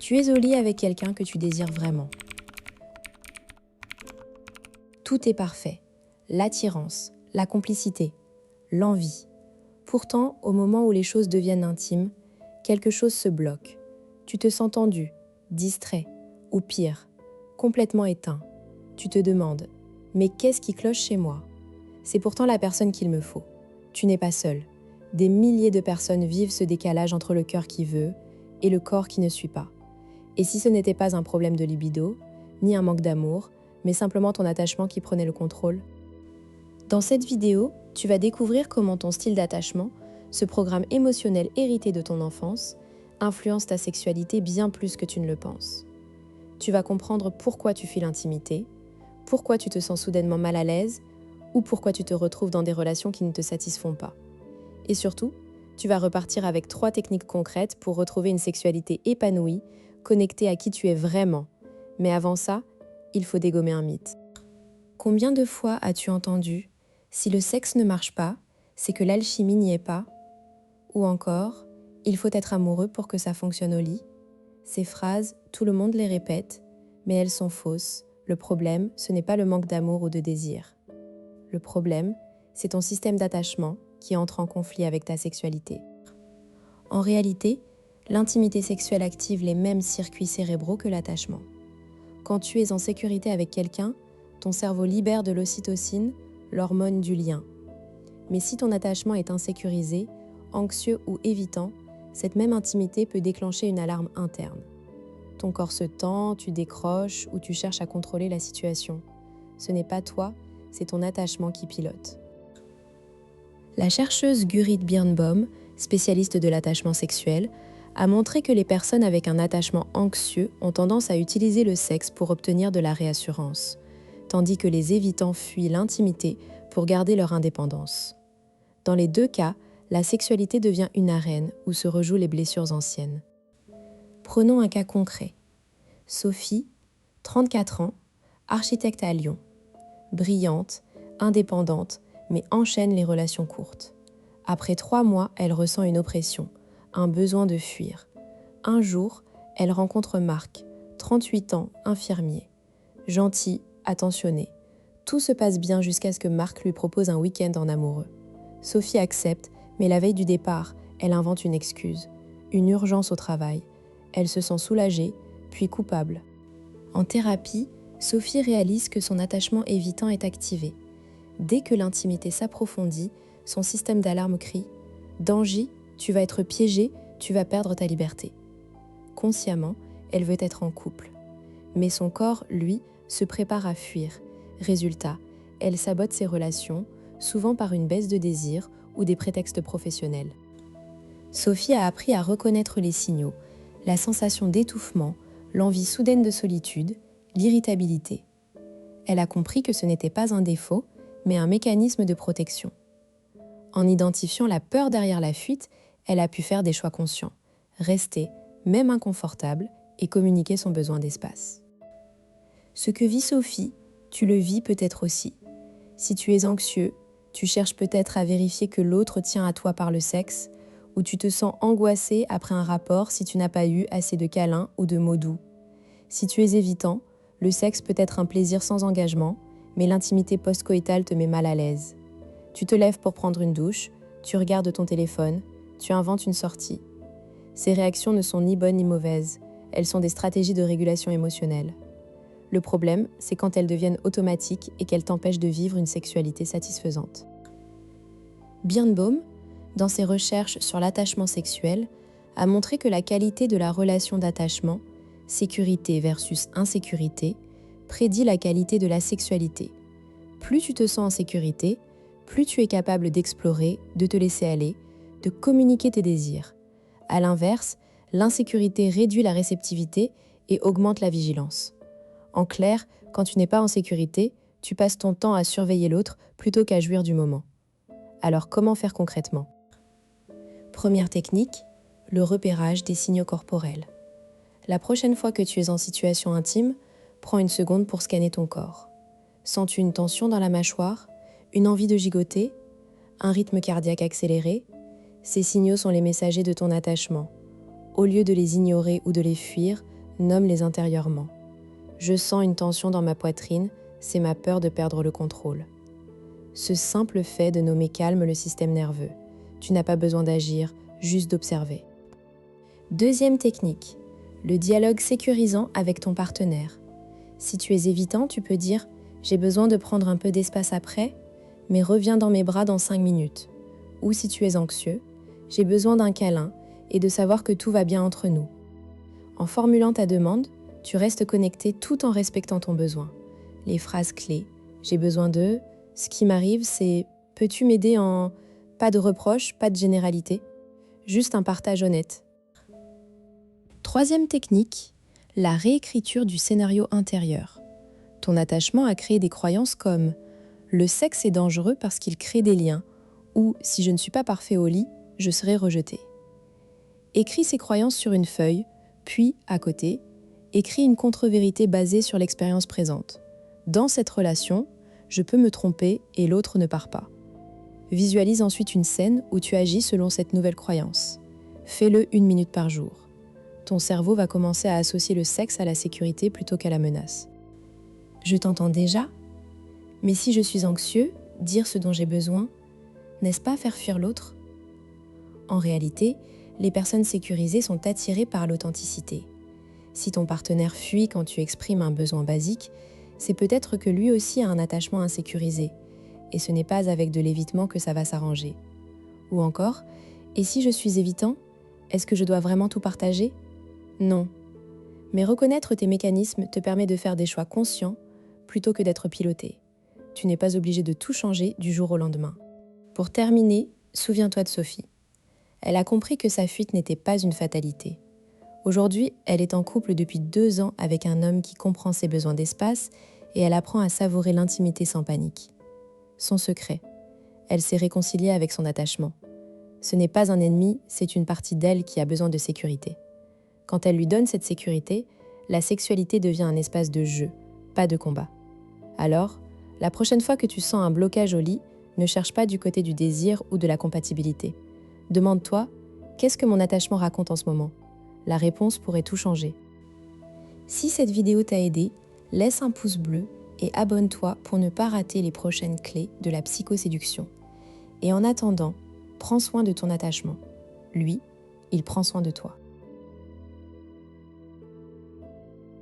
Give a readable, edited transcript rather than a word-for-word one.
Tu es au lit avec quelqu'un que tu désires vraiment. Tout est parfait. L'attirance, la complicité, l'envie. Pourtant, au moment où les choses deviennent intimes, quelque chose se bloque. Tu te sens tendu, distrait, ou pire, complètement éteint. Tu te demandes « Mais qu'est-ce qui cloche chez moi ?» C'est pourtant la personne qu'il me faut. Tu n'es pas seul. Des milliers de personnes vivent ce décalage entre le cœur qui veut et le corps qui ne suit pas. Et si ce n'était pas un problème de libido, ni un manque d'amour, mais simplement ton attachement qui prenait le contrôle? Dans cette vidéo, tu vas découvrir comment ton style d'attachement, ce programme émotionnel hérité de ton enfance, influence ta sexualité bien plus que tu ne le penses. Tu vas comprendre pourquoi tu fuis l'intimité, pourquoi tu te sens soudainement mal à l'aise, ou pourquoi tu te retrouves dans des relations qui ne te satisfont pas. Et surtout, tu vas repartir avec 3 techniques concrètes pour retrouver une sexualité épanouie, connectée à qui tu es vraiment. Mais avant ça, il faut dégommer un mythe. Combien de fois as-tu entendu « Si le sexe ne marche pas, c'est que l'alchimie n'y est pas » ou encore « Il faut être amoureux pour que ça fonctionne au lit ». Ces phrases, tout le monde les répète, mais elles sont fausses. Le problème, ce n'est pas le manque d'amour ou de désir. Le problème, c'est ton système d'attachement qui entre en conflit avec ta sexualité. En réalité, l'intimité sexuelle active les mêmes circuits cérébraux que l'attachement. Quand tu es en sécurité avec quelqu'un, ton cerveau libère de l'ocytocine, l'hormone du lien. Mais si ton attachement est insécurisé, anxieux ou évitant, cette même intimité peut déclencher une alarme interne. Ton corps se tend, tu décroches ou tu cherches à contrôler la situation. Ce n'est pas toi, c'est ton attachement qui pilote. La chercheuse Gurit Birnbaum, spécialiste de l'attachement sexuel, a montré que les personnes avec un attachement anxieux ont tendance à utiliser le sexe pour obtenir de la réassurance, tandis que les évitants fuient l'intimité pour garder leur indépendance. Dans les 2 cas, la sexualité devient une arène où se rejouent les blessures anciennes. Prenons un cas concret. Sophie, 34 ans, architecte à Lyon. Brillante, indépendante, mais enchaîne les relations courtes. Après 3 mois, elle ressent une oppression, un besoin de fuir. Un jour, elle rencontre Marc, 38 ans, infirmier. Gentil, attentionné. Tout se passe bien jusqu'à ce que Marc lui propose un week-end en amoureux. Sophie accepte, mais la veille du départ, elle invente une excuse, une urgence au travail. Elle se sent soulagée, puis coupable. En thérapie, Sophie réalise que son attachement évitant est activé. Dès que l'intimité s'approfondit, son système d'alarme crie « Danger, tu vas être piégé, tu vas perdre ta liberté ». Consciemment, elle veut être en couple. Mais son corps, lui, se prépare à fuir. Résultat, elle sabote ses relations, souvent par une baisse de désir ou des prétextes professionnels. Sophie a appris à reconnaître les signaux, la sensation d'étouffement, l'envie soudaine de solitude, l'irritabilité. Elle a compris que ce n'était pas un défaut, mais un mécanisme de protection. En identifiant la peur derrière la fuite, elle a pu faire des choix conscients, rester, même inconfortable, et communiquer son besoin d'espace. Ce que vit Sophie, tu le vis peut-être aussi. Si tu es anxieux, tu cherches peut-être à vérifier que l'autre tient à toi par le sexe, ou tu te sens angoissé après un rapport si tu n'as pas eu assez de câlins ou de mots doux. Si tu es évitant, le sexe peut être un plaisir sans engagement, mais l'intimité post-coïtale te met mal à l'aise. Tu te lèves pour prendre une douche, tu regardes ton téléphone, tu inventes une sortie. Ces réactions ne sont ni bonnes ni mauvaises, elles sont des stratégies de régulation émotionnelle. Le problème, c'est quand elles deviennent automatiques et qu'elles t'empêchent de vivre une sexualité satisfaisante. Birnbaum, dans ses recherches sur l'attachement sexuel, a montré que la qualité de la relation d'attachement, sécurité versus insécurité, prédit la qualité de la sexualité. Plus tu te sens en sécurité, plus tu es capable d'explorer, de te laisser aller, de communiquer tes désirs. À l'inverse, l'insécurité réduit la réceptivité et augmente la vigilance. En clair, quand tu n'es pas en sécurité, tu passes ton temps à surveiller l'autre plutôt qu'à jouir du moment. Alors comment faire concrètement ? Première technique, le repérage des signaux corporels. La prochaine fois que tu es en situation intime, prends une seconde pour scanner ton corps. Sens-tu une tension dans la mâchoire, une envie de gigoter, un rythme cardiaque accéléré? Ces signaux sont les messagers de ton attachement. Au lieu de les ignorer ou de les fuir, nomme-les intérieurement. Je sens une tension dans ma poitrine, c'est ma peur de perdre le contrôle. Ce simple fait de nommer calme le système nerveux. Tu n'as pas besoin d'agir, juste d'observer. Deuxième technique, le dialogue sécurisant avec ton partenaire. Si tu es évitant, tu peux dire « J'ai besoin de prendre un peu d'espace après, mais reviens dans mes bras dans 5 minutes. » Ou si tu es anxieux, « J'ai besoin d'un câlin et de savoir que tout va bien entre nous. » En formulant ta demande, tu restes connecté tout en respectant ton besoin. Les phrases clés « J'ai besoin de »,« Ce qui m'arrive, c'est « Peux-tu m'aider en… » Pas de reproches, pas de généralité, juste un partage honnête. Troisième technique, la réécriture du scénario intérieur. Ton attachement a créé des croyances comme « Le sexe est dangereux parce qu'il crée des liens » ou « Si je ne suis pas parfait au lit, je serai rejeté ». Écris ces croyances sur une feuille, puis, à côté, écris une contre-vérité basée sur l'expérience présente. Dans cette relation, je peux me tromper et l'autre ne part pas. Visualise ensuite une scène où tu agis selon cette nouvelle croyance. Fais-le 1 minute par jour. Ton cerveau va commencer à associer le sexe à la sécurité plutôt qu'à la menace. Je t'entends déjà? Mais si je suis anxieux, dire ce dont j'ai besoin, n'est-ce pas faire fuir l'autre? En réalité, les personnes sécurisées sont attirées par l'authenticité. Si ton partenaire fuit quand tu exprimes un besoin basique, c'est peut-être que lui aussi a un attachement insécurisé, et ce n'est pas avec de l'évitement que ça va s'arranger. Ou encore, et si je suis évitant, est-ce que je dois vraiment tout partager? Non. Mais reconnaître tes mécanismes te permet de faire des choix conscients plutôt que d'être piloté. Tu n'es pas obligé de tout changer du jour au lendemain. Pour terminer, souviens-toi de Sophie. Elle a compris que sa fuite n'était pas une fatalité. Aujourd'hui, elle est en couple depuis 2 ans avec un homme qui comprend ses besoins d'espace et elle apprend à savourer l'intimité sans panique. Son secret, elle s'est réconciliée avec son attachement. Ce n'est pas un ennemi, c'est une partie d'elle qui a besoin de sécurité. Quand elle lui donne cette sécurité, la sexualité devient un espace de jeu, pas de combat. Alors, la prochaine fois que tu sens un blocage au lit, ne cherche pas du côté du désir ou de la compatibilité. Demande-toi, qu'est-ce que mon attachement raconte en ce moment? La réponse pourrait tout changer. Si cette vidéo t'a aidé, laisse un pouce bleu et abonne-toi pour ne pas rater les prochaines clés de la psychoséduction. Et en attendant, prends soin de ton attachement. Lui, il prend soin de toi.